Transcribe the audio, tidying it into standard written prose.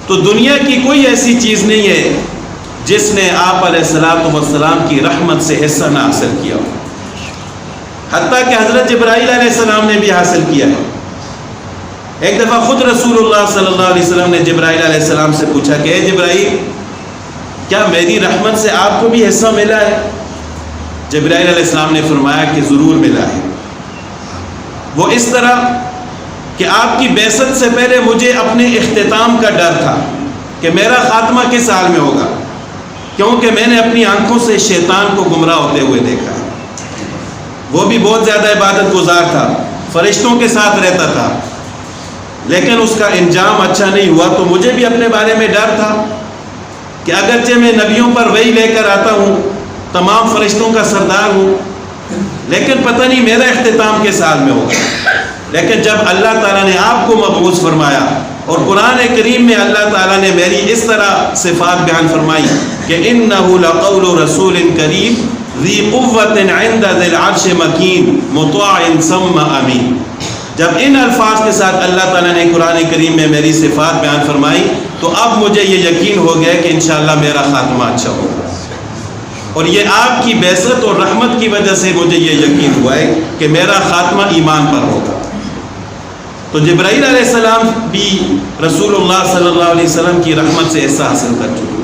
تو دنیا کی کوئی ایسی چیز نہیں ہے جس نے آپ علیہ السلام کی رحمت سے حصہ نہ حاصل کیا ہو، حتیٰ کہ حضرت جبرائیل علیہ السلام نے بھی حاصل کیا ہے۔ ایک دفعہ خود رسول اللہ صلی اللہ علیہ وسلم نے جبرائیل علیہ السلام سے پوچھا کہ اے جبرائیل، کیا میری رحمت سے آپ کو بھی حصہ ملا ہے؟ جبرائیل علیہ السلام نے فرمایا کہ ضرور ملا ہے۔ وہ اس طرح کہ آپ کی بعثت سے پہلے مجھے اپنے اختتام کا ڈر تھا کہ میرا خاتمہ کس حال میں ہوگا، کیونکہ میں نے اپنی آنکھوں سے شیطان کو گمراہ ہوتے ہوئے دیکھا۔ وہ بھی بہت زیادہ عبادت گزار تھا، فرشتوں کے ساتھ رہتا تھا، لیکن اس کا انجام اچھا نہیں ہوا۔ تو مجھے بھی اپنے بارے میں ڈر تھا کہ اگرچہ میں نبیوں پر وحی لے کر آتا ہوں، تمام فرشتوں کا سردار ہوں، لیکن پتہ نہیں میرا اختتام کس حال میں ہوگا۔ لیکن جب اللہ تعالیٰ نے آپ کو مبعوث فرمایا اور قرآن کریم میں اللہ تعالیٰ نے میری اس طرح صفات بیان فرمائی کہ اِنَّهُ لَقَوْلُ رَسُولٍ كَرِيمٍ ذِي قُوَّةٍ عِنْدَ ذِي الْعَرْشِ مَكِينٍ مُطَاعٍ ثَمَّ أَمِينٍ۔ جب ان الفاظ کے ساتھ اللہ تعالیٰ نے قرآن کریم میں میری صفات بیان فرمائی تو اب مجھے یہ یقین ہو گیا کہ انشاءاللہ میرا خاتمہ اچھا ہوگا، اور یہ آپ کی بعثت اور رحمت کی وجہ سے مجھے یہ یقین ہوا ہے کہ میرا خاتمہ ایمان پر ہوگا۔ تو جبرائیل علیہ السلام بھی رسول اللہ صلی اللہ علیہ وسلم کی رحمت سے حصہ حاصل کر چکے۔